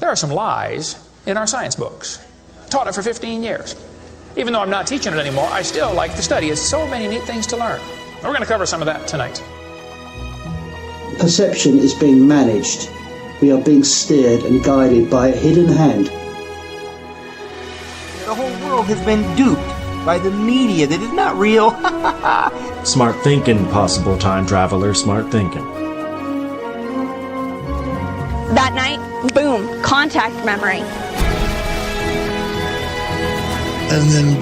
There are some lies in our science books. Taught it for 15 years. Even though I'm not teaching it anymore, I still like to study. It's so many neat things to learn. We're going to cover some of that tonight. Perception is being managed. We are being steered and guided by a hidden hand. The whole world has been duped by the media that is not real. Smart thinking, possible time traveler, smart thinking. That night, boom, contact memory. And then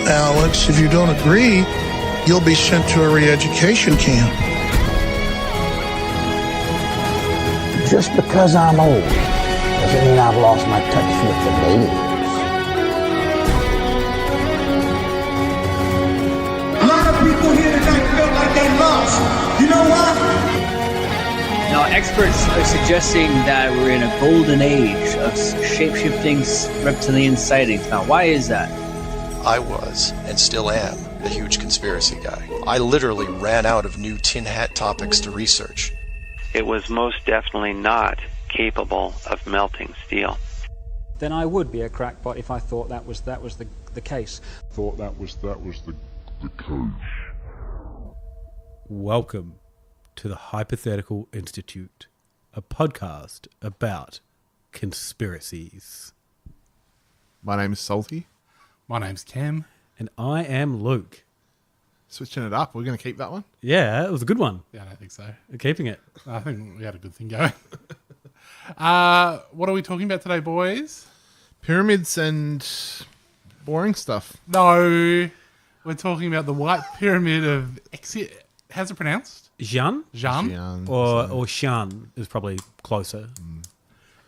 Alex, if you don't agree, you'll be sent to a re-education camp. Just because I'm old doesn't mean I've lost my touch with the ladies. A lot of people here tonight feel like they lost. You know why? Now, experts are suggesting that we're in a golden age of shape-shifting reptilian sightings. Now, why is that? I was, and still am, a huge conspiracy guy. I literally ran out of new tin hat topics to research. It was most definitely not capable of melting steel. Then I would be a crackpot if I thought that was the case. Thought that was the case. Welcome to the Hypothetical Institute, a podcast about conspiracies. My name is Salty. My name's Cam. And I am Luke. Switching it up, we're going to keep that one? Yeah, it was a good one. Yeah, I don't think so. We're keeping it. I think we had a good thing going. What are we talking about today, boys? Pyramids and boring stuff. No, we're talking about the White Pyramid of Xi'an. How's it pronounced? Xi'an? Xi'an. Or Xi'an is probably closer.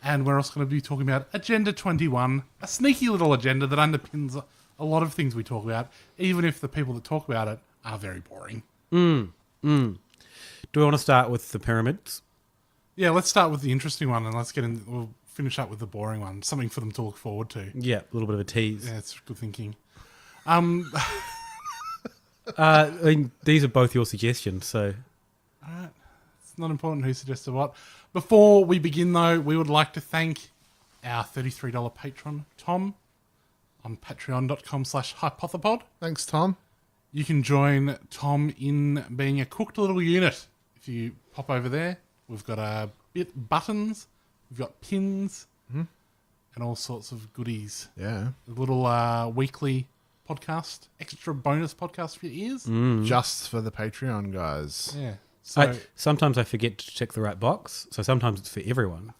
And we're also going to be talking about Agenda 21, a sneaky little agenda that underpins a lot of things we talk about, even if the people that talk about it are very boring. Do we want to start with the pyramids? Yeah, let's start with the interesting one, and we'll finish up with the boring one. Something for them to look forward to. Yeah, a little bit of a tease. Yeah, it's good thinking. I mean, these are both your suggestions, so... All right. It's not important who suggested what. Before we begin, though, we would like to thank our $33 patron, Tom, on patreon.com/hypothepod. Thanks, Tom. You can join Tom in being a cooked little unit. If you pop over there, we've got buttons, we've got pins, and all sorts of goodies. Yeah. A little weekly podcast, extra bonus podcast for your ears. Just for the Patreon guys. Yeah. So sometimes I forget to check the right box, so sometimes it's for everyone.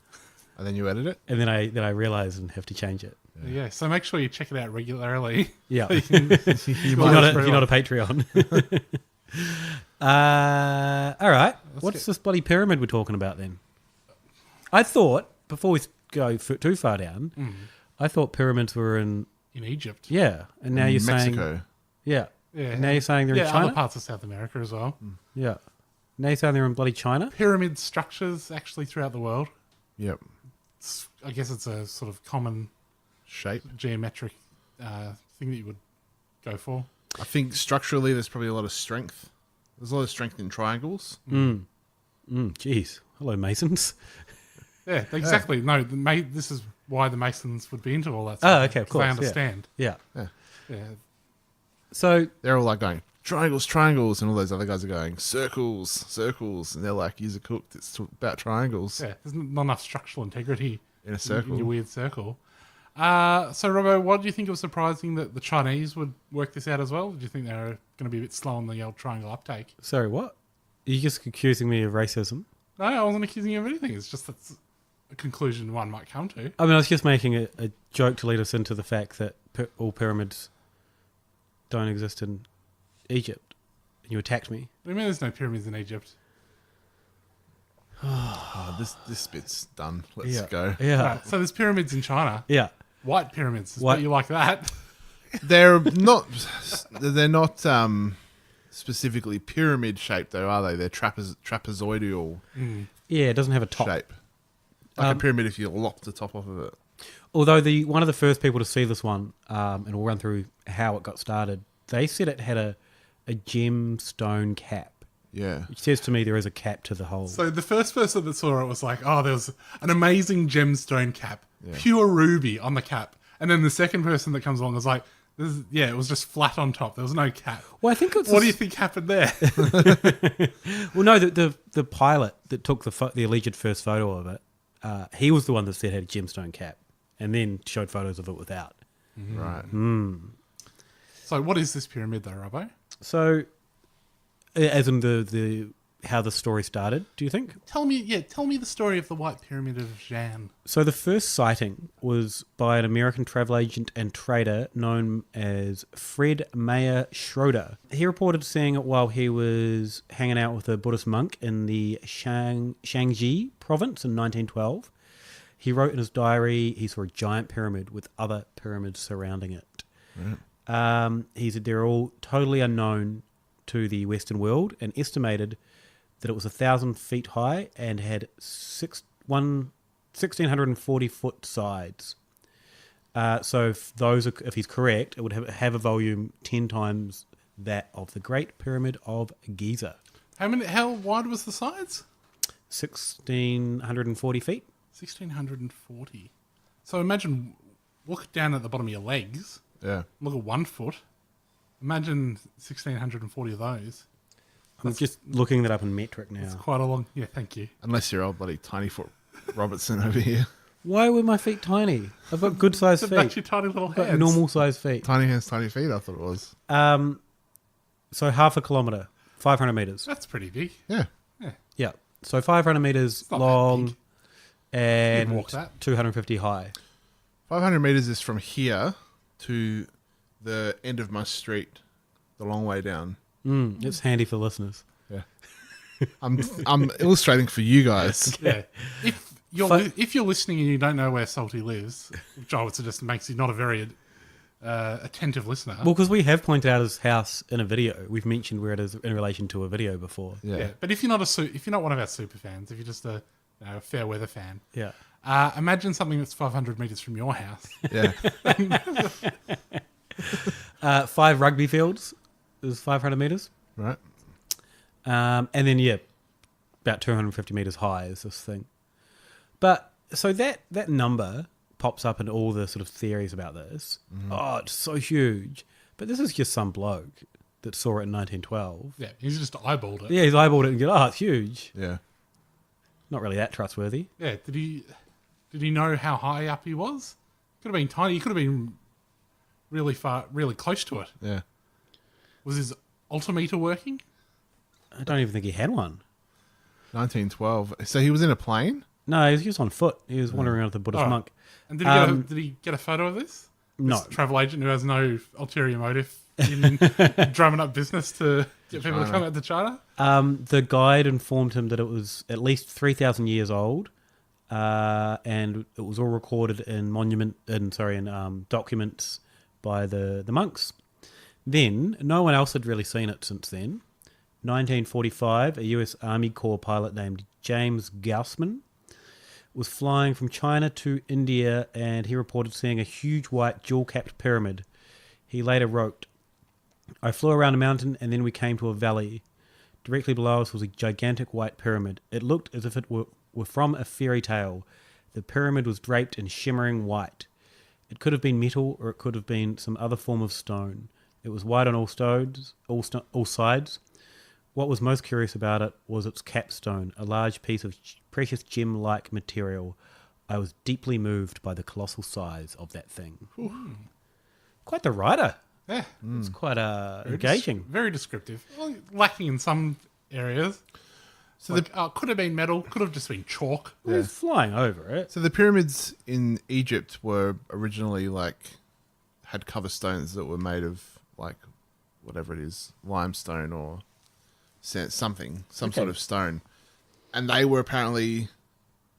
And then you edit it? And then I realise and have to change it. Yeah, so make sure you check it out regularly. Yeah. You're not a Patreon. All right. What's this bloody pyramid we're talking about then? I thought, before we go too far down, I thought pyramids were in Egypt. Yeah. And now you're Mexico. saying... Yeah. Yeah. And now you're saying they're in China? Yeah, other parts of South America as well. Yeah. Now you're saying they're in bloody China? Pyramid structures actually throughout the world. Yep. I guess it's a sort of common shape, geometric thing that you would go for. I think structurally there's probably a lot of strength. There's a lot of strength in triangles. Jeez. Hello, Masons. Yeah, exactly. No, this is why the Masons would be into all that stuff. Oh, okay, of course. They understand. Yeah. So they're all like going, triangles, triangles, and all those other guys are going, circles, circles, and they're like, you're cooked, it's about triangles. Yeah, there's not enough structural integrity in a circle. In your weird circle. So, Robbo, what do you think it was surprising that the Chinese would work this out as well? Do you think they were going to be a bit slow on the old triangle uptake? Sorry, what? Are you just accusing me of racism? No, I wasn't accusing you of anything. It's just that's a conclusion one might come to. I mean, I was just making a joke to lead us into the fact that all pyramids don't exist in Egypt. And you attacked me. What do you mean there's no pyramids in Egypt? This bit's done. Let's Yeah. go. Yeah. Right, so there's pyramids in China. Yeah. White pyramids. What you like that? They're not specifically pyramid shaped though, are they? They're trapezoidal. Yeah, it doesn't have a top shape. Like a pyramid if you lock the top off of it. Although one of the first people to see this one, and we'll run through how it got started, they said it had a gemstone cap Yeah. Which says to me there is a cap to the whole. So the first person that saw it was like, oh, there was an amazing gemstone cap, Yeah. pure ruby on the cap. And then the second person that comes along was like, it was just flat on top. There was no cap. Well, I think it's what do you think happened there? Well, no, the pilot that took the alleged first photo of it, he was the one that said it had a gemstone cap, and then showed photos of it without. Right. So what is this pyramid though, Robbo? So, as in the how the story started, do you think? Tell me the story of the White Pyramid of Xi'an. So the first sighting was by an American travel agent and trader known as Fred Mayer Schroeder. He reported seeing it while he was hanging out with a Buddhist monk in the Shaanxi province in 1912. He wrote in his diary he saw a giant pyramid with other pyramids surrounding it. Right. He said they're all totally unknown to the Western world and estimated that it was 1,000 feet high and had 1,640 foot sides. So if he's correct, it would have a volume 10 times that of the Great Pyramid of Giza. How wide was the sides? 1,640 feet. 1,640. So imagine, look down at the bottom of your legs. Yeah. Look at 1 foot. Imagine 1,640 of those. I'm just looking that up in metric now. It's quite a long... Yeah, thank you. Unless you're old bloody tiny foot Robertson over here. Why were my feet tiny? I've got good sized feet. That's your tiny little I've got hands. normal sized feet. Tiny hands, tiny feet, I thought it was. So half a kilometre, 500 metres. That's pretty big. Yeah. Yeah. So 500 metres not long and You'd walk that. 250 high. 500 metres is from here to the end of my street, the long way down. It's handy for listeners. Yeah. I'm illustrating for you guys. Yeah. If you're listening and you don't know where Salty lives, which I would suggest makes you not a very attentive listener. Well, because we have pointed out his house in a video. We've mentioned where it is in relation to a video before. Yeah. But if you're not one of our super fans, if you're just a fair weather fan, Yeah. Imagine something that's 500 metres from your house. Yeah. 5 rugby fields is 500 metres. Right. And then, about 250 metres high is this thing. But, so that number pops up in all the sort of theories about this. Oh, it's so huge. But this is just some bloke that saw it in 1912. Yeah, he's just eyeballed it. Yeah, he's eyeballed it and go, oh, it's huge. Yeah. Not really that trustworthy. Yeah, did he know how high up he was? Could have been tiny. He could have been really close to it. Yeah. Was his altimeter working? I don't even think he had one. 1912. So he was in a plane? No, he was just on foot. He was wandering around with the Buddhist Oh. monk. And did he get a photo of this? No. This travel agent who has no ulterior motive in drumming up business to get people to come out to China? The guide informed him that it was at least 3,000 years old, and it was all recorded in documents by the monks. Then, no one else had really seen it since then. 1945, a US Army Corps pilot named James Gaussman was flying from China to India, and he reported seeing a huge white jewel-capped pyramid. He later wrote, "I flew around a mountain and then we came to a valley. Directly below us was a gigantic white pyramid. It looked as if it were from a fairy tale. The pyramid was draped in shimmering white. It could have been metal or it could have been some other form of stone. It was white on all sides. What was most curious about it was its capstone, a large piece of precious gem-like material. I was deeply moved by the colossal size of that thing." Quite the writer. Yeah. It's quite engaging. Very descriptive. Well, lacking in some areas. So could have been metal, could have just been chalk. Well, he's flying over it. So the pyramids in Egypt were originally had cover stones that were made of whatever it is, limestone or some sort of stone. And they were apparently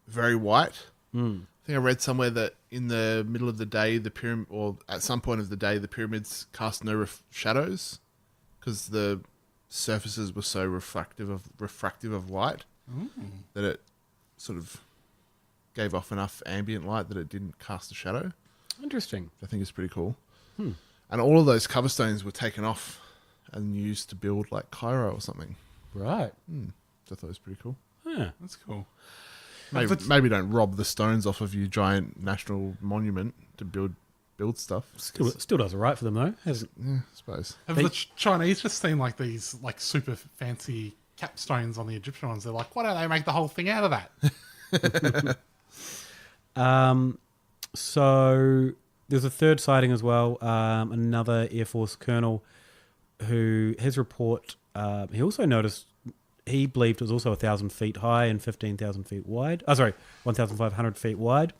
very white. I think I read somewhere that in the middle of the day, the pyramid, or at some point of the day, the pyramids cast no shadows because the surfaces were so refractive of light that it sort of gave off enough ambient light that it didn't cast a shadow. Interesting. I think it's pretty cool. And all of those cover stones were taken off and used to build Cairo or something. Right. I thought it was pretty cool. Yeah. That's cool. Maybe don't rob the stones off of your giant national monument to build stuff. Still does it right for them though, hasn't? Yeah, I suppose. Have the Chinese just seen like these like super fancy capstones on the Egyptian ones? They're like, why don't they make the whole thing out of that? So there's a third sighting as well. Another Air Force colonel who his report, he also noticed, he believed it was also 1,000 feet high and 15,000 feet wide. 1,500 feet wide.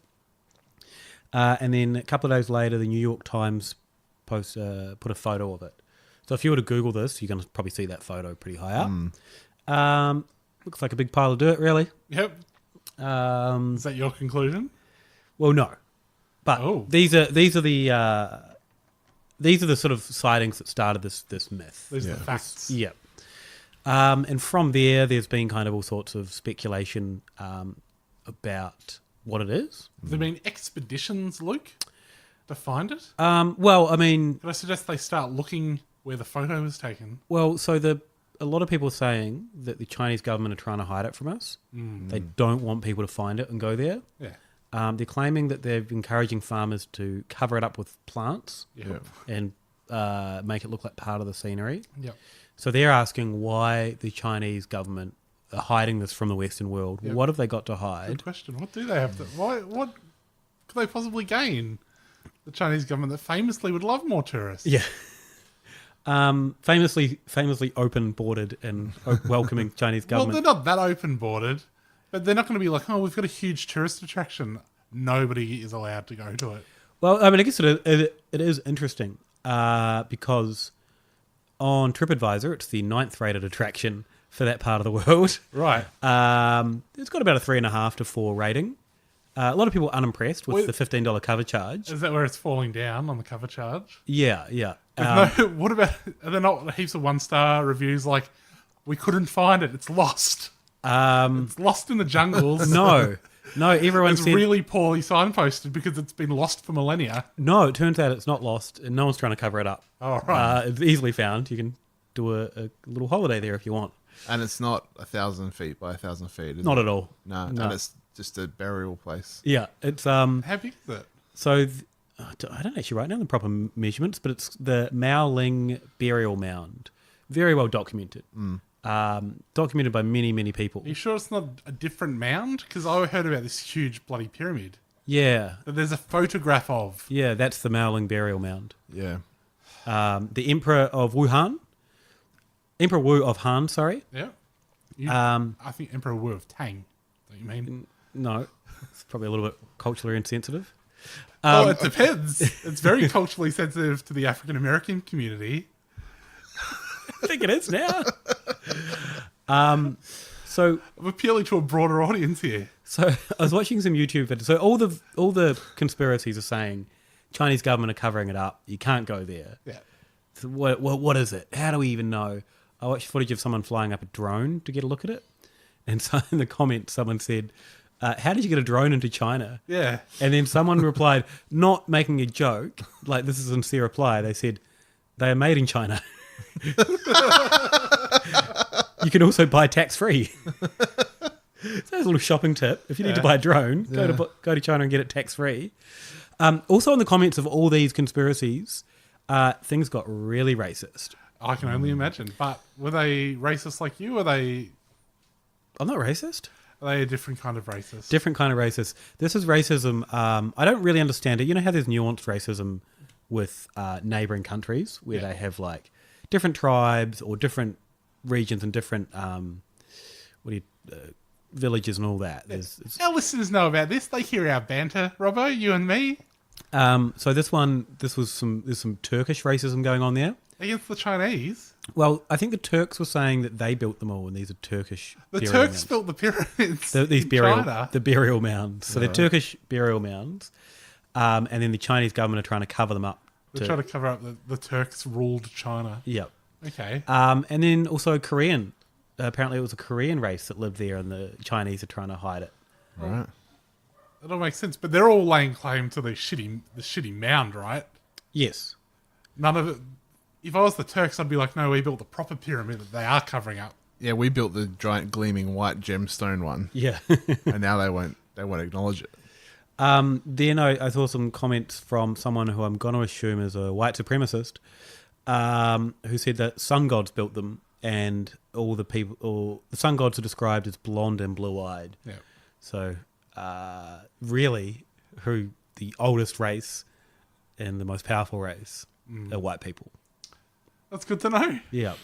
And then a couple of days later, the New York Times put a photo of it. So if you were to Google this, you're going to probably see that photo pretty high up. Looks like a big pile of dirt, really. Yep. Is that your conclusion? Well, no. But these are the sort of sightings that started this myth. These are the facts. Yeah. And from there's been kind of all sorts of speculation about what it is. Have there been expeditions, Luke, to find it? Well, I mean... Could I suggest they start looking where the photo was taken? Well, so a lot of people are saying that the Chinese government are trying to hide it from us. They don't want people to find it and go there. Yeah. They're claiming that they're encouraging farmers to cover it up with plants and make it look like part of the scenery. Yep. So they're asking why the Chinese government are hiding this from the Western world. Yep. What have they got to hide? Good question. What do they have to... What could they possibly gain? The Chinese government that famously would love more tourists. Yeah. Famously open-boarded and welcoming Chinese government. Well, they're not that open-boarded, but they're not going to be like, oh, we've got a huge tourist attraction. Nobody is allowed to go to it. Well, I mean, I guess it is interesting because on TripAdvisor, it's the 9th rated attraction for that part of the world. Right. It's got about a 3.5 to 4 rating. A lot of people are unimpressed with the $15 cover charge. Is that where it's falling down on the cover charge? Yeah. What about, are there not heaps of 1-star reviews like, we couldn't find it, it's lost? It's lost in the jungles. No, everyone it's said... really poorly signposted because it's been lost for millennia. No, it turns out it's not lost, and no one's trying to cover it up. Oh, right. It's easily found. You can do a little holiday there if you want. And it's not 1,000 feet by 1,000 feet, is Not it? at all. No, No. and it's just a burial place. Yeah, it's... How big is it? So, I don't actually write down the proper measurements, but it's the Mao Ling burial mound. Very well documented. Documented by many, many people. Are you sure it's not a different mound? Because I heard about this huge bloody pyramid. Yeah. That there's a photograph of. Yeah, that's the Mao Ling burial mound. Yeah. The Emperor of Wuhan. Emperor Wu of Han, sorry. Yeah. I think Emperor Wu of Tang. Don't you mean? No. It's probably a little bit culturally insensitive. It depends. It's very culturally sensitive to the African American community. I think it is now. So I'm appealing to a broader audience here. So I was watching some YouTube videos. So all the conspiracies are saying Chinese government are covering it up. You can't go there. Yeah. So what is it? How do we even know? I watched footage of someone flying up a drone to get a look at it, and so in the comments someone said, "How did you get a drone into China?" Yeah. And then someone replied, not making a joke, like this is a sincere reply. They said, "They are made in China." You can also buy tax-free. So that's a little shopping tip. If you need to buy a drone, go to China and get it tax-free. Also in the comments of all these conspiracies, things got really racist. I can only imagine. But were they racist like you? Or they... I'm not racist. Are they a different kind of racist? Different kind of racist. This is racism. I don't really understand it. You know how there's nuanced racism with neighbouring countries where they have like different tribes or different regions and different villages and all that. Our listeners know about this. They hear our banter, Robbo, you and me. So there's some Turkish racism going on there. Against the Chinese? Well, I think the Turks were saying that they built them all and these are Turkish The burial Turks mounds. built the pyramids The in burial mounds. So they're Right. Turkish burial mounds. And then the Chinese government are trying to cover them up. They're trying to cover up the Turks ruled China. Yep. Okay. And then also Korean. Apparently it was a Korean race that lived there and the Chinese are trying to hide it. Right. That all makes sense. But they're all laying claim to the shitty mound, right? Yes. None of it... If I was the Turks, I'd be like, no, we built the proper pyramid that they are covering up. Yeah, we built the giant gleaming white gemstone one. Yeah. And now they won't acknowledge it. Then I saw some comments from someone who I'm going to assume is a white supremacist, who said that sun gods built them, and the sun gods are described as blonde and blue-eyed. Yeah. So, really, who the oldest race and the most powerful race are white people. That's good to know. Yeah.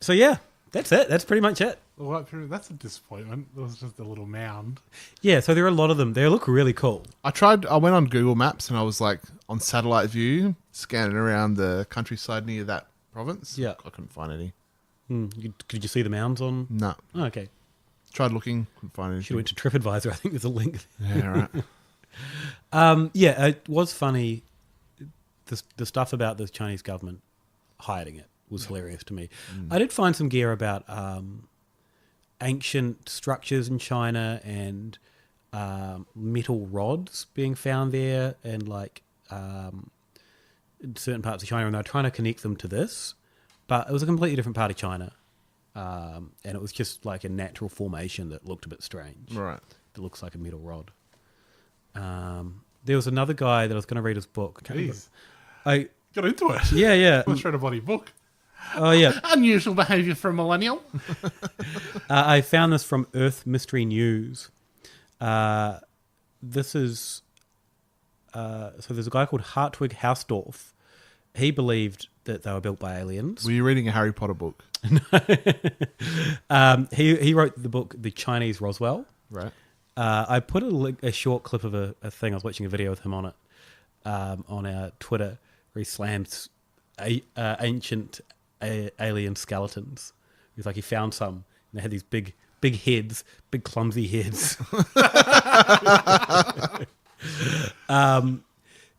So yeah, that's it. That's pretty much it. The White Pyramid, that's a disappointment. It was just a little mound. Yeah, so there are a lot of them. They look really cool. I went on Google Maps and I was like on satellite view, scanning around the countryside near that province. Yeah. I couldn't find any. Could you see the mounds on? No. Oh, okay. Tried looking, couldn't find anything. Should have went to TripAdvisor. I think there's a link. Yeah, right. Yeah, it was funny. The stuff about the Chinese government hiding it was hilarious to me. I did find some gear about ancient structures in China and metal rods being found there, and like in certain parts of China, and they're trying to connect them to this, but it was a completely different part of China, and it was just like a natural formation that looked a bit strange. Right. It looks like a metal rod. There was another guy that I was going to read his book. I got into it. Yeah. Let's read a bloody book. Oh, yeah. Unusual behaviour for a millennial. I found this from Earth Mystery News. This is... so there's a guy called Hartwig Hausdorff. He believed that they were built by aliens. Were you reading a Harry Potter book? He wrote the book The Chinese Roswell. Right. I put a short clip of a thing. I was watching a video with him on it on our Twitter, where he slams ancient alien skeletons. He's like, he found some, and they had these big heads, big clumsy heads.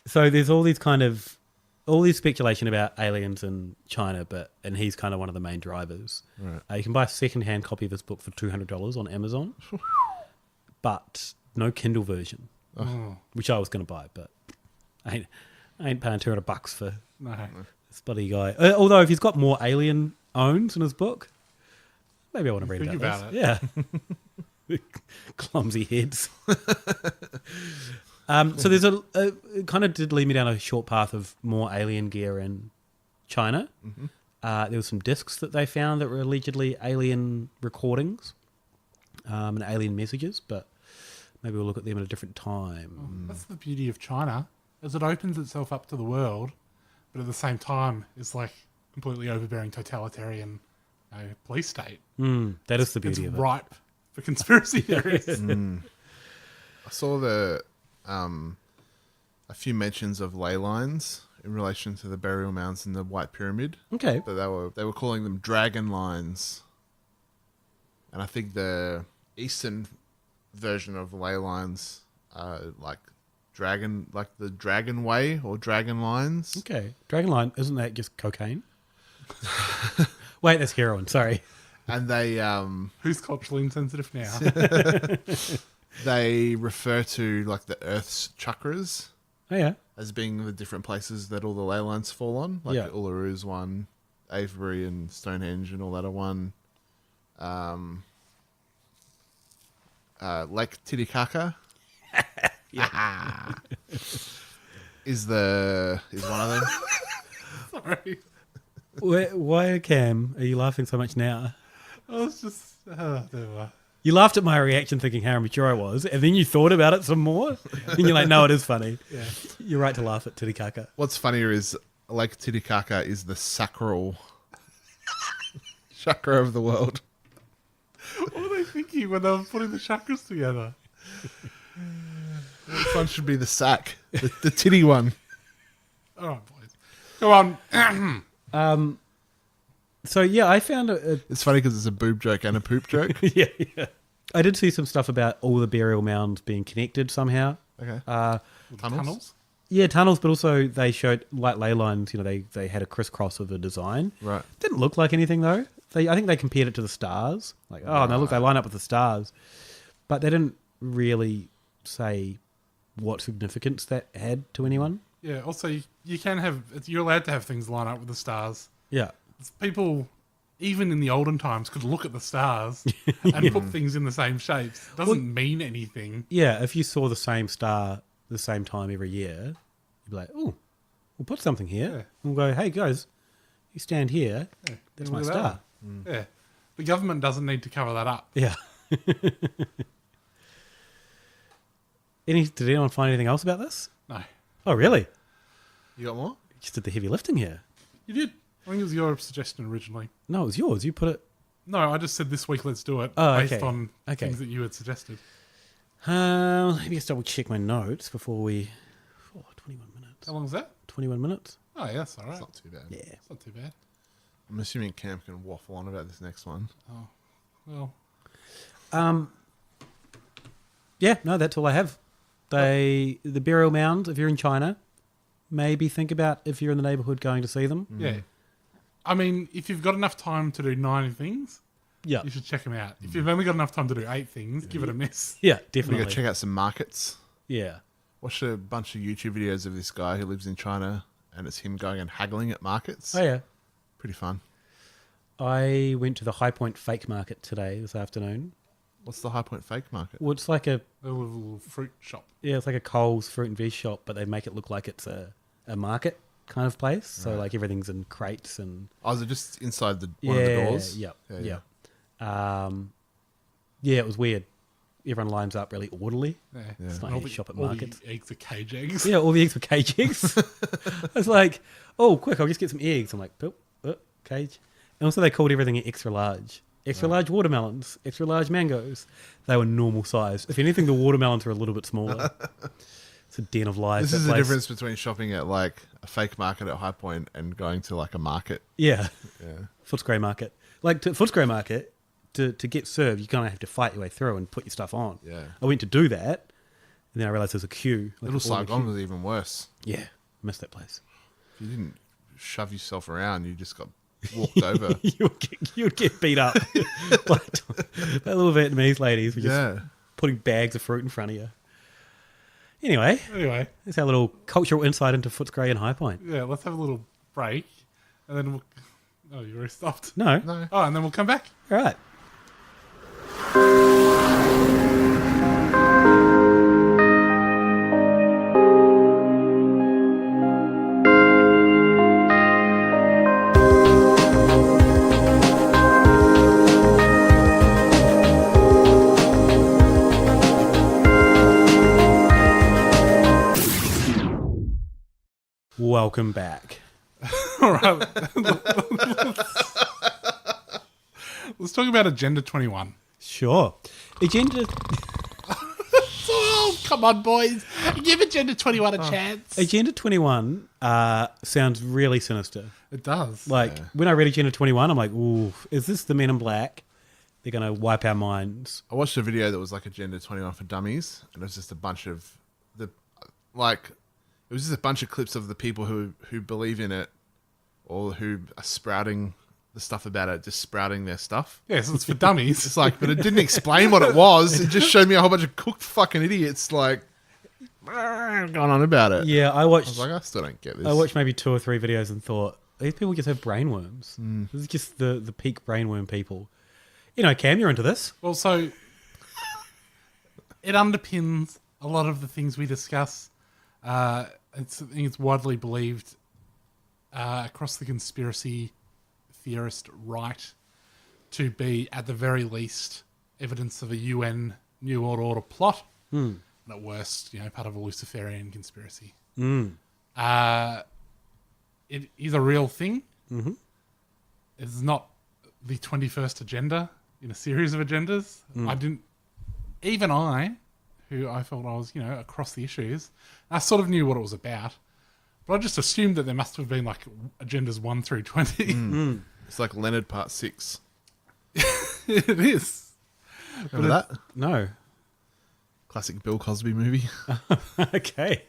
So there's all these speculation about aliens in China, and he's kind of one of the main drivers. Right. You can buy a second-hand copy of this book for $200 on Amazon, but no Kindle version, which I was going to buy, but I ain't paying $200 for this bloody guy. Although if he's got more alien owns in his book, maybe I want to read about this. Yeah. Clumsy heads. So there's it kind of did lead me down a short path of more alien gear in China. Mm-hmm. There were some discs that they found that were allegedly alien recordings and alien messages, but maybe we'll look at them at a different time. That's the beauty of China, as it opens itself up to the world, but at the same time is like completely overbearing totalitarian police state. That is the beauty of it. It's ripe for conspiracy theories. I saw a few mentions of ley lines in relation to the burial mounds in the White Pyramid. Okay. But they were calling them dragon lines. And I think the eastern version of ley lines like the Dragon Way or Dragon Lines. Okay. Dragon line, isn't that just cocaine? Wait, that's heroin, sorry. And they who's culturally insensitive now? They refer to like the Earth's chakras. Oh yeah. As being the different places that all the ley lines fall on. Like Ullaru's one, Avebury and Stonehenge and all that are one. Lake Titicaca is one of them. Sorry. Why, Cam, are you laughing so much now? I was just... You laughed at my reaction thinking how mature I was, and then you thought about it some more, and you're like, no, it is funny. Yeah. You're right to laugh at Titicaca. What's funnier is Lake Titicaca is the sacral chakra of the world. What were they thinking when they were putting the chakras together? This one should be the sack, the titty one. All right, boys. Go on. So yeah, I found it's funny because it's a boob joke and a poop joke. yeah. I did see some stuff about all the burial mounds being connected somehow. Okay. Tunnels? Yeah, tunnels, but also they showed like ley lines. You know, they had a crisscross of a design. Right. Didn't look like anything though. I think they compared it to the stars. Like, oh no, look, they line up with the stars, but they didn't really say what significance that had to anyone. Yeah. Also, you can have. You're allowed to have things line up with the stars. Yeah. People even in the olden times, could look at the stars and put things in the same shapes. It doesn't mean anything. Yeah, if you saw the same star the same time every year, you'd be like, oh, we'll put something here. Yeah. And we'll go, hey, guys, you stand here. Yeah, That's look my at star. that. Yeah. The government doesn't need to cover that up. Yeah. Did anyone find anything else about this? No. Oh, really? You got more? You just did the heavy lifting here. You did. I think it was your suggestion originally. No, it was yours. You put it... No, I just said this week let's do it based on things that you had suggested. Let me just double check my notes before we... 21 minutes. How long is that? 21 minutes. Oh, yeah, that's all right. It's not too bad. Yeah. It's not too bad. I'm assuming Cam can waffle on about this next one. Oh, well. Yeah, no, that's all I have. The burial mounds, if you're in China, maybe think about if you're in the neighborhood going to see them. Yeah. I mean, if you've got enough time to do 9 things, yeah, you should check them out. If you've only got enough time to do 8 things, give it a miss. Yeah, We definitely. got to check out some markets. Yeah. Watched a bunch of YouTube videos of this guy who lives in China, and it's him going and haggling at markets. Oh, yeah. Pretty fun. I went to the High Point Fake Market today, this afternoon. What's the High Point Fake Market? Well, it's like a little fruit shop. Yeah, it's like a Coles fruit and veg shop, but they make it look like it's a market kind of place. So, like, everything's in crates and... Oh, is it just inside one of the doors? Yeah. Yeah, it was weird. Everyone lines up really orderly. Yeah. It's not how you shop at all markets. the eggs are cage eggs. Yeah, all the eggs were cage eggs. I was like, oh, quick, I'll just get some eggs. I'm like, cage. And also they called everything extra large. Extra large watermelons, extra large mangoes. They were normal size. If anything, the watermelons were a little bit smaller. It's a den of lies. This is the difference between shopping at like a fake market at High Point and going to like a market. Yeah. Yeah. Footscray Market. Like, Footscray Market, to get served, you kind of have to fight your way through and put your stuff on. Yeah. I went to do that, and then I realised there's a queue. Like Little Saigon was even worse. Yeah. Missed that place. If you didn't shove yourself around, you just got walked over. you would get beat up. Like, that little Vietnamese ladies were just putting bags of fruit in front of you. Anyway, that's our little cultural insight into Footscray and High Point. Yeah, let's have a little break, and then we'll... Oh, you already stopped? No. Oh, and then we'll come back? All right. Welcome back. All right. Let's talk about Agenda 21. Sure. Agenda... Oh, come on, boys. Give Agenda 21 a chance. Agenda 21 sounds really sinister. It does. Like, when I read Agenda 21, I'm like, ooh, is this the Men in Black? They're going to wipe our minds. I watched a video that was like Agenda 21 for Dummies, and it was just a bunch of it was just a bunch of clips of the people who believe in it or who are sprouting the stuff about it, just sprouting their stuff. Yeah, so it's for dummies. It's like, but it didn't explain what it was. It just showed me a whole bunch of cooked fucking idiots like going on about it. Yeah, I was like, I still don't get this. I watched maybe 2 or 3 videos and thought, these people just have brainworms. This is just the peak brainworm people. You know, Cam, you're into this. Well, so it underpins a lot of the things we discuss. I think it's widely believed across the conspiracy theorist right to be, at the very least, evidence of a UN New World Order plot. And at worst, part of a Luciferian conspiracy. It is a real thing. Mm-hmm. It's not the 21st agenda in a series of agendas. Who I felt I was, across the issues, I sort of knew what it was about, but I just assumed that there must have been like agendas 1 through 20. It's like Leonard Part 6. It is. Remember that? No. Classic Bill Cosby movie. Okay.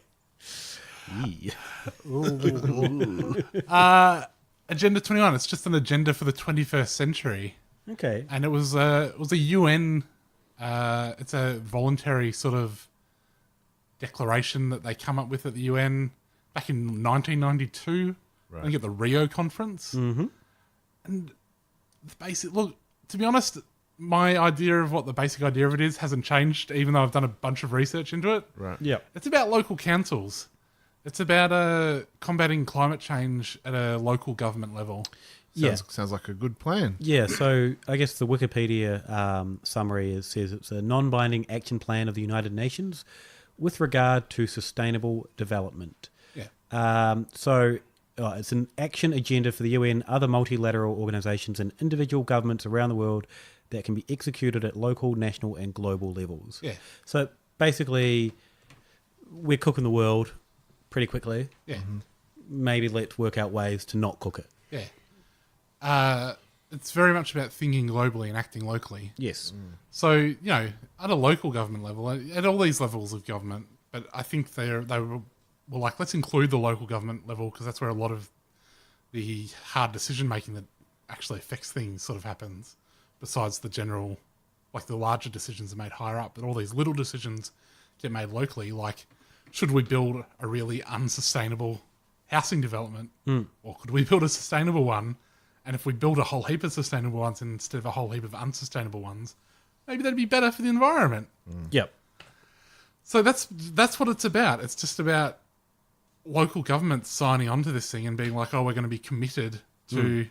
Agenda 21. It's just an agenda for the 21st century. Okay. And it was a UN. It's a voluntary sort of declaration that they come up with at the UN back in 1992. Right. I think at the Rio conference. Mm-hmm. And the basic look. To be honest, my idea of what the basic idea of it is hasn't changed, even though I've done a bunch of research into it. Right. Yeah. It's about local councils. It's about combating climate change at a local government level. Sounds like a good plan. Yeah, so I guess the Wikipedia summary says it's a non-binding action plan of the United Nations with regard to sustainable development. Yeah. It's an action agenda for the UN, other multilateral organisations and individual governments around the world that can be executed at local, national and global levels. Yeah. So basically, we're cooking the world pretty quickly. Yeah. Maybe let's work out ways to not cook it. Yeah. It's very much about thinking globally and acting locally. Yes. So, at a local government level, at all these levels of government, but I think they were like, let's include the local government level because that's where a lot of the hard decision making that actually affects things sort of happens, besides the general, like the larger decisions are made higher up, but all these little decisions get made locally, like should we build a really unsustainable housing development or could we build a sustainable one? And if we build a whole heap of sustainable ones instead of a whole heap of unsustainable ones, maybe that'd be better for the environment. Yep. So that's what it's about. It's just about local governments signing on to this thing and being like, oh, we're going to be committed to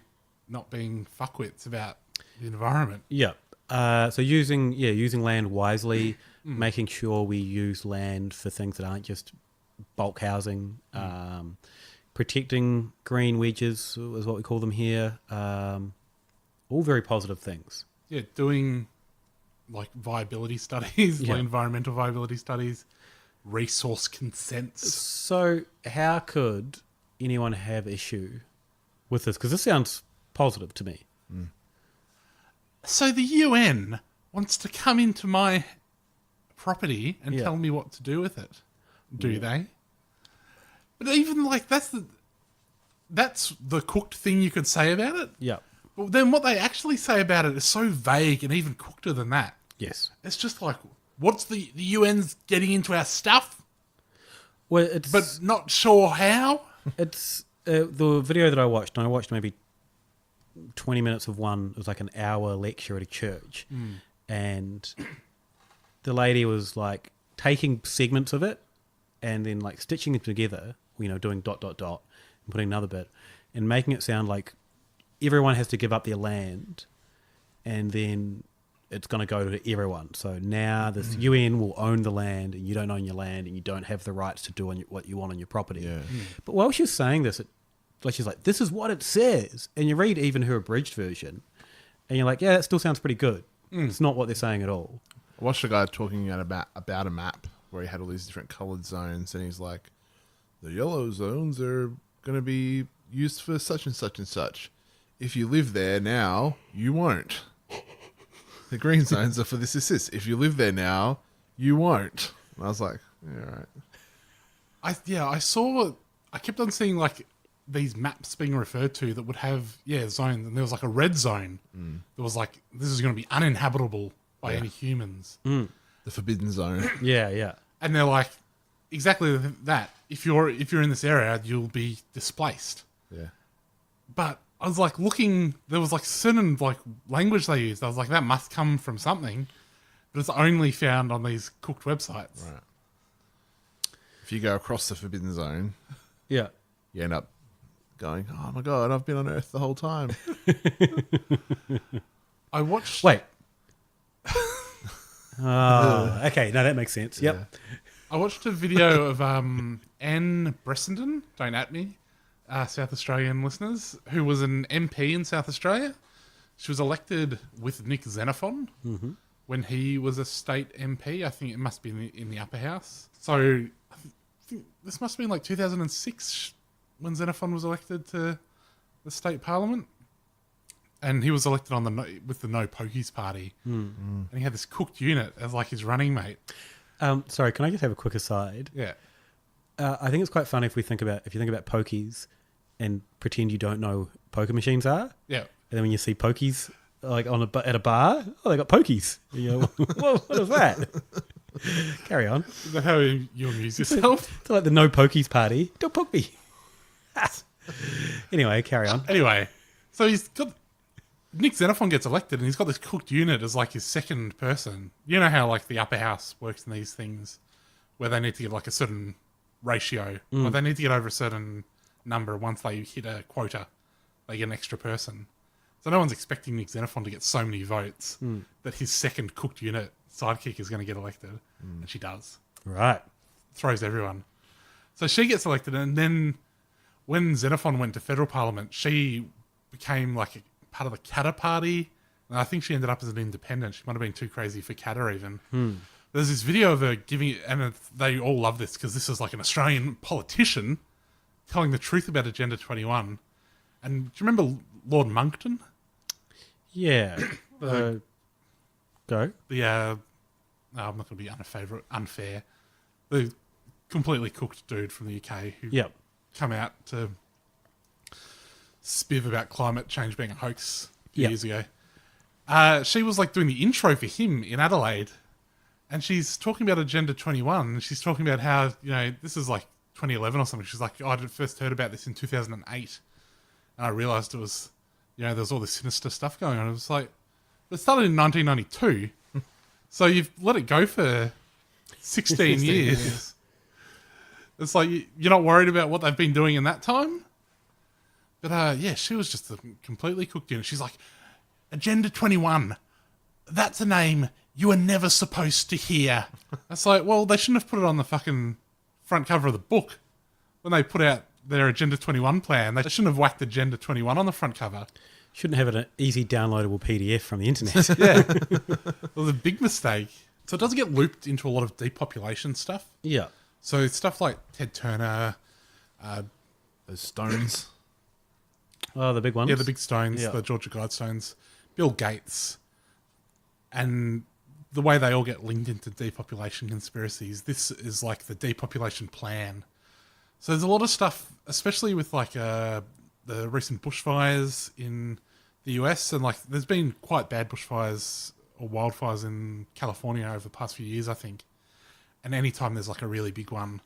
not being fuckwits about the environment. Yeah. So using land wisely, making sure we use land for things that aren't just bulk housing, protecting green wedges is what we call them here. All very positive things. Yeah, doing like viability studies, like environmental viability studies, resource consents. So how could anyone have issue with this? Because this sounds positive to me. So the UN wants to come into my property and tell me what to do with it. Do they? But even like that's the cooked thing you could say about it. Yeah. But then what they actually say about it is so vague and even cookeder than that. Yes. It's just like, what's the UN's getting into our stuff? Well, it's but not sure how. It's the video that I watched. And I watched maybe 20 minutes of one. It was like an hour lecture at a church, and the lady was like taking segments of it and then like stitching them together. Doing ... and putting another bit and making it sound like everyone has to give up their land, and then it's going to go to everyone. So now this UN will own the land, and you don't own your land, and you don't have the rights to do what you want on your property. Yeah. But while she was saying this, she's like, "This is what it says," and you read even her abridged version, and you're like, "Yeah, that still sounds pretty good." It's not what they're saying at all. I watched a guy talking about a map where he had all these different coloured zones, and he's like, "The yellow zones are going to be used for such and such and such. If you live there now, you won't. The green zones are for this. If you live there now, you won't." And I was like, "Yeah, right." I kept on seeing like these maps being referred to that would have zones, and there was like a red zone. There was like, this is going to be uninhabitable by any humans. The forbidden zone. Yeah. And they're like, exactly that. If you're in this area, you'll be displaced. Yeah. But I was like looking, there was like certain like language they used. I was like, that must come from something, but it's only found on these cooked websites. Right. If you go across the forbidden zone, you end up going, "Oh my God, I've been on Earth the whole time." I watched. Wait. Okay, no, that makes sense. Yep. Yeah. I watched a video of Anne Bressenden, don't at me, South Australian listeners, who was an MP in South Australia. She was elected with Nick Xenophon when he was a state MP. I think it must be in the upper house. So I think this must have been like 2006 when Xenophon was elected to the state parliament. And he was elected with the No Pokies Party. And he had this cooked unit as like his running mate. Sorry, can I just have a quick aside? Yeah. I think it's quite funny if you think about pokies and pretend you don't know poker machines are. Yeah. And then when you see pokies like at a bar, they got pokies. You go, what is that? Carry on. Is that how you amuse yourself? It's like the No Pokies Party. Don't poke me. Anyway, carry on. Anyway, so he's got Nick Xenophon gets elected and he's got this cooked unit as like his second person. You know how like the upper house works in these things where they need to get like a certain ratio. Mm. Or they need to get over a certain number. Once they hit a quota, they get an extra person. So no one's expecting Nick Xenophon to get so many votes that his second cooked unit sidekick is going to get elected. And she does. Right. Throws everyone. So she gets elected, and then when Xenophon went to federal parliament, she became like a part of the Katter party. And I think she ended up as an independent. She might have been too crazy for Katter even. There's this video of her giving it, and they all love this because this is like an Australian politician telling the truth about Agenda 21. And do you remember Lord Monkton? Yeah. Go. The I'm not going to be unfair. The completely cooked dude from the UK who come out to spiv about climate change being a hoax a few years ago. She was like doing the intro for him in Adelaide, and she's talking about Agenda 21, and she's talking about how, you know, this is like 2011 or something. She's like, I first heard about this in 2008, and I realised it was, you know, there was all this sinister stuff going on. It was like, it started in 1992, so you've let it go for 16 years. It's like, you're not worried about what they've been doing in that time? But yeah, she was just a completely cooked unit. She's like, Agenda 21, that's a name you were never supposed to hear. It's like, well, they shouldn't have put it on the fucking front cover of the book. When they put out their Agenda 21 plan, they shouldn't have whacked Agenda 21 on the front cover. Shouldn't have an easy downloadable PDF from the internet. Yeah. It was a big mistake. So it does get looped into a lot of depopulation stuff. Yeah. So stuff like Ted Turner, those stones. Oh, the big ones? Yeah, the big stones, Yeah. the Georgia Guidestones, Bill Gates, and the way they all get linked into depopulation conspiracies. This is like the depopulation plan. So there's a lot of stuff, especially with like the recent bushfires in the US, and like there's been quite bad bushfires or wildfires in California over the past few years, I think. And anytime there's like a really big one,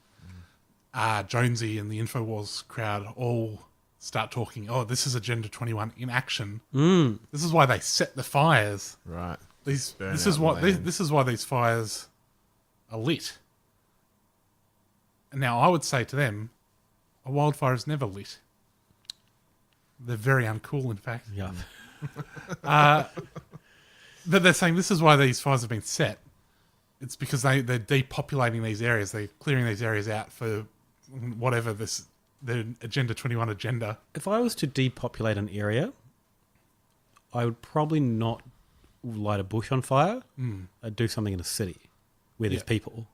Jonesy and the InfoWars crowd all start talking, oh, this is Agenda 21 in action. This is why they set the fires. Right. This is why these fires are lit. And now I would say to them, a wildfire is never lit. They're very uncool, in fact. Yeah. But they're saying this is why these fires have been set. It's because they're depopulating these areas. They're clearing these areas out for whatever the Agenda 21 agenda. If I was to depopulate an area, I would probably not light a bush on fire. I'd do something in a city where there's people.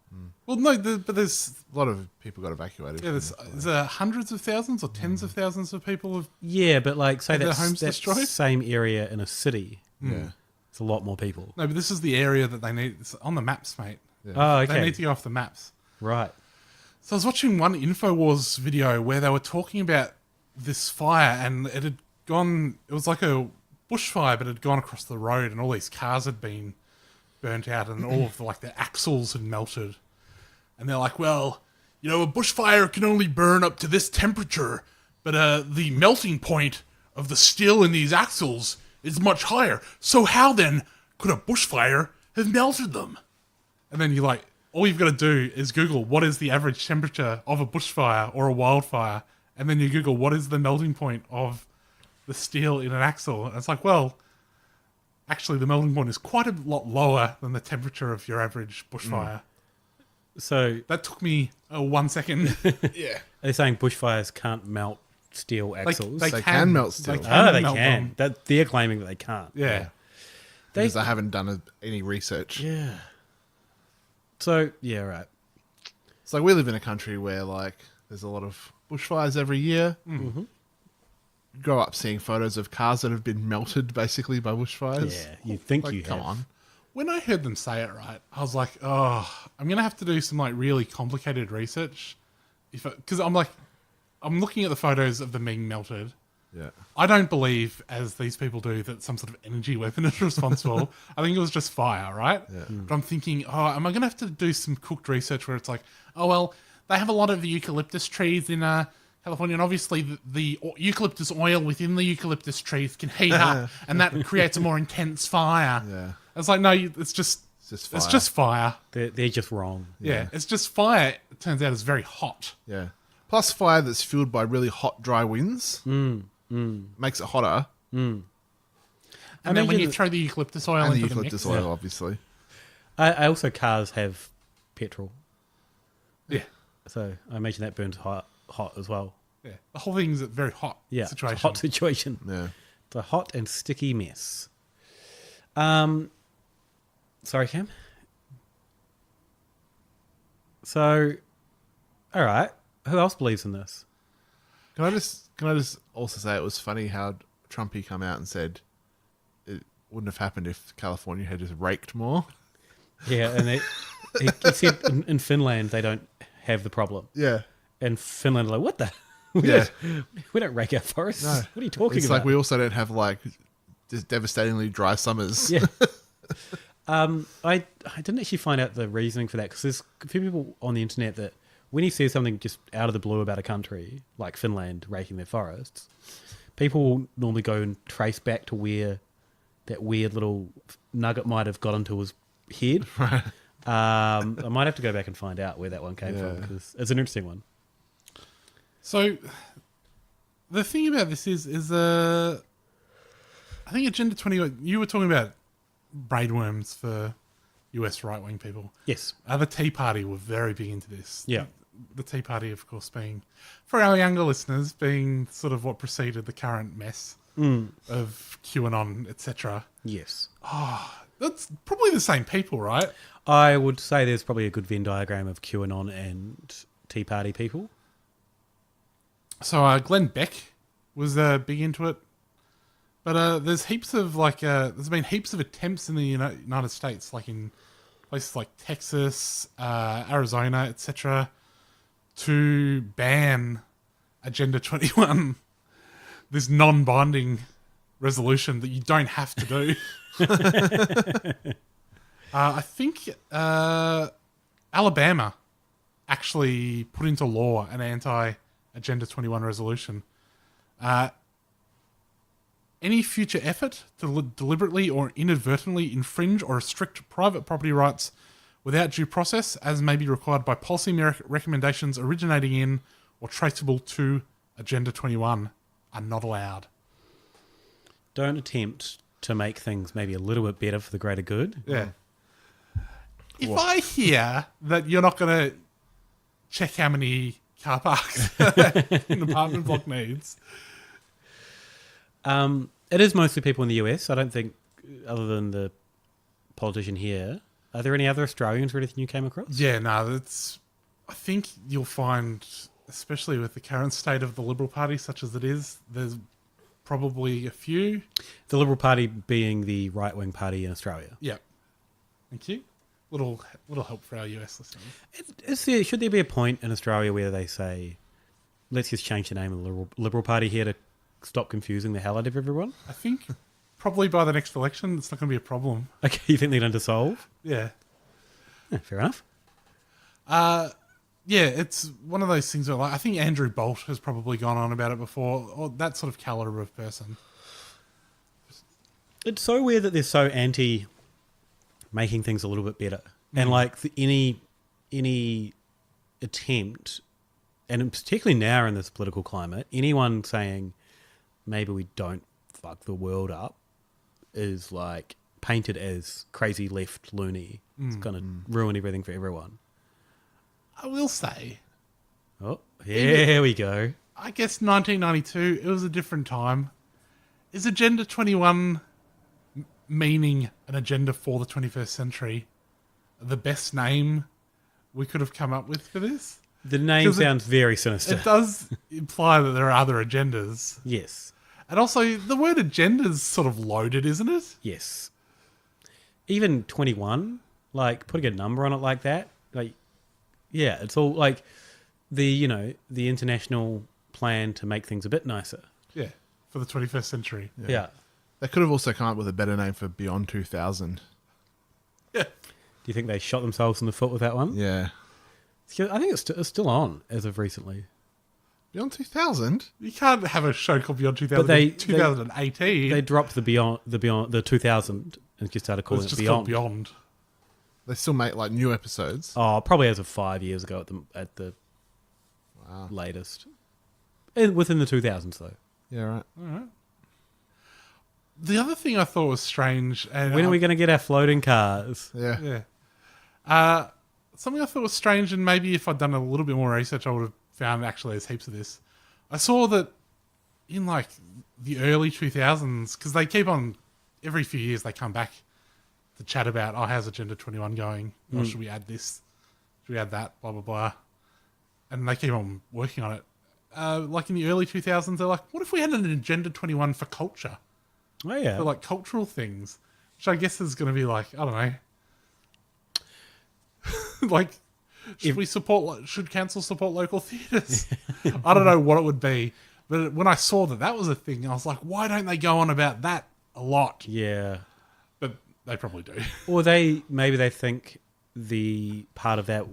Well, no, but there's a lot of people got evacuated. Yeah, there's hundreds of thousands or tens of thousands of people have but like say had their that's homes that destroyed. same area in a city. Yeah. It's a lot more people. No, but this is the area that they need. It's on the maps, mate. Yeah. Oh, okay. They need to go off the maps. Right. So I was watching one InfoWars video where they were talking about this fire, and it had gone. It was like a bushfire, but it had gone across the road, and all these cars had been burnt out, and all of the axles had melted. And they're like, well, you know, a bushfire can only burn up to this temperature, but the melting point of the steel in these axles is much higher. So how then could a bushfire have melted them? And then you're like, all you've got to do is Google what is the average temperature of a bushfire or a wildfire, and then you Google what is the melting point of the steel in an axle. And it's like, well, actually the melting point is quite a lot lower than the temperature of your average bushfire. So that took me 1 second. Yeah. They're saying bushfires can't melt steel axles. They can melt steel. They can. They're claiming that they can't. Yeah. Because they haven't done any research. Yeah. So, yeah, right. It's like we live in a country where like there's a lot of bushfires every year. Mm-hmm. You grow up seeing photos of cars that have been melted basically by bushfires. Yeah, you'd think like, you come have. on. When I heard them say it, right, I was like, oh, I'm going to have to do some like really complicated research. Because I'm looking at the photos of them being melted. Yeah. I don't believe, as these people do, that some sort of energy weapon is responsible. I think it was just fire, right? Yeah. But I'm thinking, oh, am I going to have to do some cooked research where it's like, oh, well, they have a lot of eucalyptus trees in California, and obviously the eucalyptus oil within the eucalyptus trees can heat up, and that creates a more intense fire. Yeah. It's like, no, it's just fire. It's just fire. They're just wrong. Yeah, it's just fire. It turns out it's very hot. Yeah. Plus fire that's fueled by really hot, dry winds makes it hotter. And then when you throw the eucalyptus oil and into the eucalyptus mix, oil, obviously. I also, cars have petrol. Yeah. So I imagine that burns hot as well. Yeah. The whole thing's a very hot situation. It's a hot situation. Yeah. It's a hot and sticky mess. Sorry, Cam. So, all right. Who else believes in this? Can I just also say it was funny how Trumpy come out and said it wouldn't have happened if California had just raked more. Yeah, and he said in Finland they don't have the problem. Yeah. And Finland are like, what the? We don't rake our forests. No. What are you talking it's about? like we also don't have like just devastatingly dry summers. Yeah. I didn't actually find out the reasoning for that, because there's a few people on the internet that when you see something just out of the blue about a country, like Finland raking their forests, people will normally go and trace back to where that weird little nugget might have got into his head. Right. I might have to go back and find out where that one came from, because it's an interesting one. So the thing about this is I think Agenda 21, you were talking about brainworms for US right-wing people. Yes. The Tea Party were very big into this. Yeah. The Tea Party, of course, being, for our younger listeners, being sort of what preceded the current mess of QAnon, etc. Yes. That's probably the same people, right? I would say there's probably a good Venn diagram of QAnon and Tea Party people. So Glenn Beck was big into it. But there's heaps of there's been heaps of attempts in the United States, like in places like Texas, Arizona, etc., to ban Agenda 21, this non-binding resolution that you don't have to do. I think Alabama actually put into law an anti-Agenda 21 resolution. Any future effort to deliberately or inadvertently infringe or restrict private property rights without due process, as may be required by policy recommendations originating in or traceable to Agenda 21, are not allowed. Don't attempt to make things maybe a little bit better for the greater good. Yeah. If I hear that you're not going to check how many car parks an apartment block needs... it is mostly people in the US. I don't think, other than the politician here, are there any other Australians or anything you came across? Yeah, no, I think you'll find, especially with the current state of the Liberal Party, such as it is, there's probably a few. The Liberal Party being the right-wing party in Australia. Yeah. Thank you. Little help for our US listeners. Should there be a point in Australia where they say, let's just change the name of the Liberal Party here to stop confusing the hell out of everyone? I think probably by the next election, it's not going to be a problem. Okay, you think they're going to solve? Yeah. Fair enough. Yeah, it's one of those things where I think Andrew Bolt has probably gone on about it before, or that sort of caliber of person. It's so weird that they're so anti making things a little bit better. And like any attempt, and particularly now in this political climate, anyone saying maybe we don't fuck the world up is like painted as crazy left loony. It's going to ruin everything for everyone. I will say. Oh, here we go. I guess 1992, it was a different time. Is Agenda 21 meaning an agenda for the 21st century the best name we could have come up with for this? The name sounds very sinister. It does imply that there are other agendas. Yes. And also, the word agenda is sort of loaded, isn't it? Yes. Even 21, like putting a number on it like that, like, yeah, it's all like the international plan to make things a bit nicer. Yeah, for the 21st century. Yeah. They could have also come up with a better name for Beyond 2000. Yeah. Do you think they shot themselves in the foot with that one? Yeah. I think it's still on as of recently. Beyond 2000? You can't have a show called Beyond 2000 in 2018. They dropped the 2000 and just started calling it just Beyond. called Beyond. They still make like new episodes. Oh, probably as of 5 years ago at the latest. Within the 2000s, though. Yeah, right. All right. The other thing I thought was strange... and when are we going to get our floating cars? Yeah. Something I thought was strange, and maybe if I'd done a little bit more research, I would have found actually there's heaps of this. I saw that in like the early 2000s, because they keep on, every few years they come back to chat about, how's Agenda 21 going? Or should we add this? Should we add that? Blah, blah, blah. And they keep on working on it. Like in the early 2000s, they're like, what if we had an Agenda 21 for culture? Oh, yeah. For like cultural things, which I guess is going to be like, I don't know. Like, should council support local theatres? I don't know what it would be. But when I saw that was a thing, I was like, why don't they go on about that a lot? Yeah. But they probably do. Or maybe they think the part of that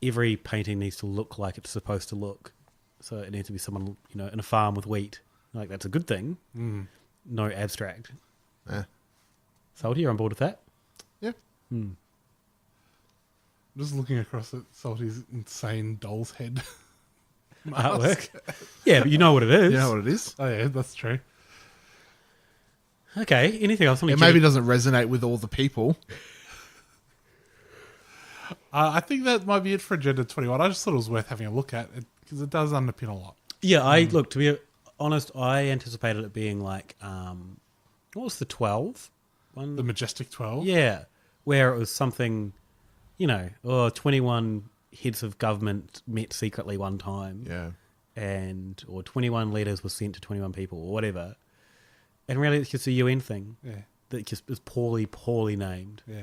every painting needs to look like it's supposed to look. So it needs to be someone, in a farm with wheat. Like, that's a good thing. No abstract. Salty, you're on board with that? Yeah. Just looking across at Salty's insane doll's head artwork. Yeah, but you know what it is. You know what it is? Oh, yeah, that's true. Okay, anything else? It maybe doesn't resonate with all the people. I think that might be it for Agenda 21. I just thought it was worth having a look at because it does underpin a lot. Yeah, to be honest, I anticipated it being like, what was the 12 one? The Majestic 12? Yeah, where it was something, 21 heads of government met secretly one time. Yeah. Or 21 letters were sent to 21 people or whatever. And really it's just a UN thing. Yeah. That just is poorly named. Yeah.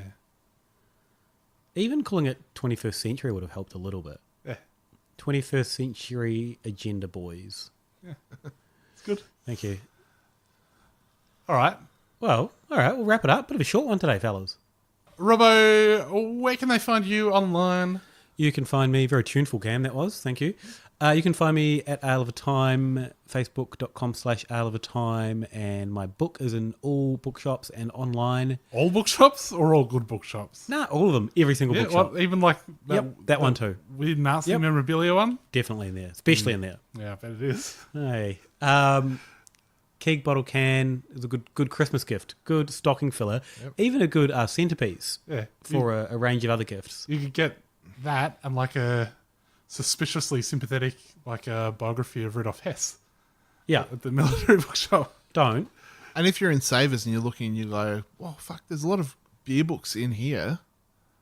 Even calling it 21st century would have helped a little bit. Yeah. 21st century agenda boys. Yeah. It's good. Thank you. All right. Well, all right, we'll wrap it up. Bit of a short one today, fellas. Robbo, where can they find you online? You can find me, very tuneful, Cam, that was. Thank you. You can find me at Ale of a Time, facebook.com/Ale of a Time, and my book is in all bookshops and online. All bookshops or all good bookshops? Nah, all of them. Every single bookshop. Even like that one too. Weird Nazi memorabilia one? Definitely in there. Especially in there. Yeah, I bet it is. Hey. Keg bottle can is a good Christmas gift. Good stocking filler. Yep. Even a good centerpiece for Yeah. a range of other gifts. You could get that and like a suspiciously sympathetic biography of Rudolf Hess. Yeah. At the military bookshop. Don't. And if you're in Savers and you're looking and you go, oh, fuck, there's a lot of beer books in here.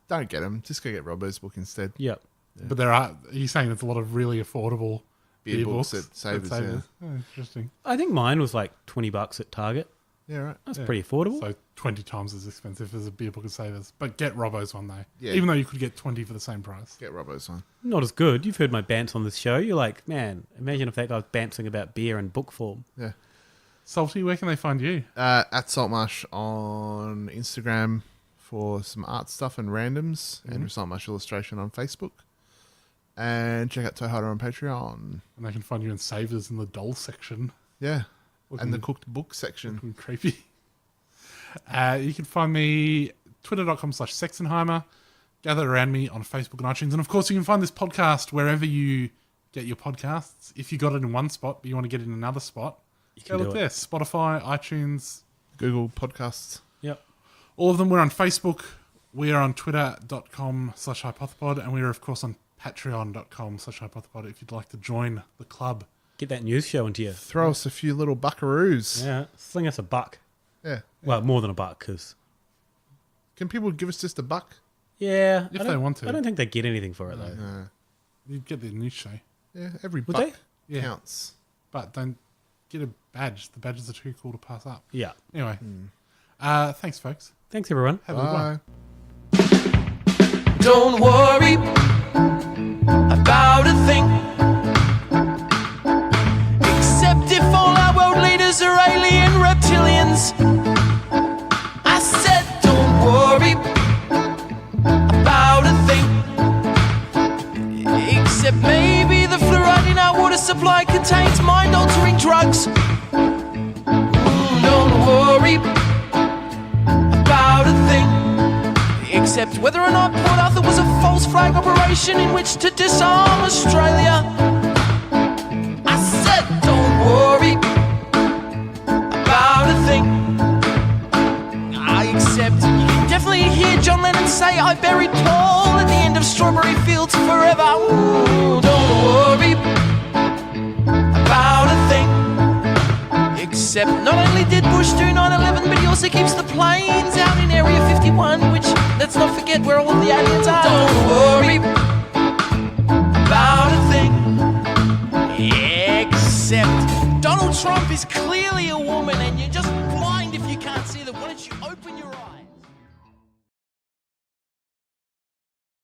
Don't get them. Just go get Robbo's book instead. Yep. Yeah. But are you saying there's a lot of really affordable beer books at Savers, yeah. Oh, interesting. I think mine was like $20 at Target. Yeah, right. That's pretty affordable. So 20 times as expensive as a beer book at Savers. But get Robbo's one, though. Yeah. Even though you could get 20 for the same price. Get Robbo's one. Not as good. You've heard my bants on this show. You're like, man, imagine if that guy was bantsing about beer in book form. Yeah. Salty, where can they find you? At Saltmarsh on Instagram for some art stuff and randoms, and Saltmarsh Illustration on Facebook. And check out Toehider on Patreon. And they can find you in Savers in the doll section. Yeah. Looking, and the cooked book section. Looking creepy. You can find me twitter.com/Sexenheimer. Gather around me on Facebook and iTunes. And of course, you can find this podcast wherever you get your podcasts. If you got it in one spot, but you want to get it in another spot, go look there. Spotify, iTunes, Google Podcasts. Yep. All of them. We're on Facebook. We are on twitter.com/hypothepod. And we are, of course, on patreon.com/hypothepod if you'd like to join the club. Get that news show into you. Throw us a few little buckaroos. Yeah. Sling us a buck. Yeah. Well, more than a buck, because... Can people give us just a buck? Yeah. If they want to. I don't think they get anything for it, though. No. You'd get the news show. Yeah, every Would buck they? counts. But don't get a badge. The badges are too cool to pass up. Yeah. Anyway. Thanks, folks. Thanks, everyone. Have a good one. Don't worry about a thing, except if all our world leaders are alien reptilians. I said don't worry about a thing, except maybe the fluoride in our water water supply contains mind-altering drugs. Don't worry about a thing, except whether or not Port Arthur was a false flag operation in which to disarm Australia. I said don't worry about a thing. I accept you can definitely hear John Lennon say I buried Paul at the end of Strawberry Fields Forever. Ooh, don't worry about a thing. Except not only did Bush do 9/11, but he also keeps the planes out in Area 51, which, let's not forget where all of the aliens are. Don't worry about a thing. Except Donald Trump is clearly a woman and you just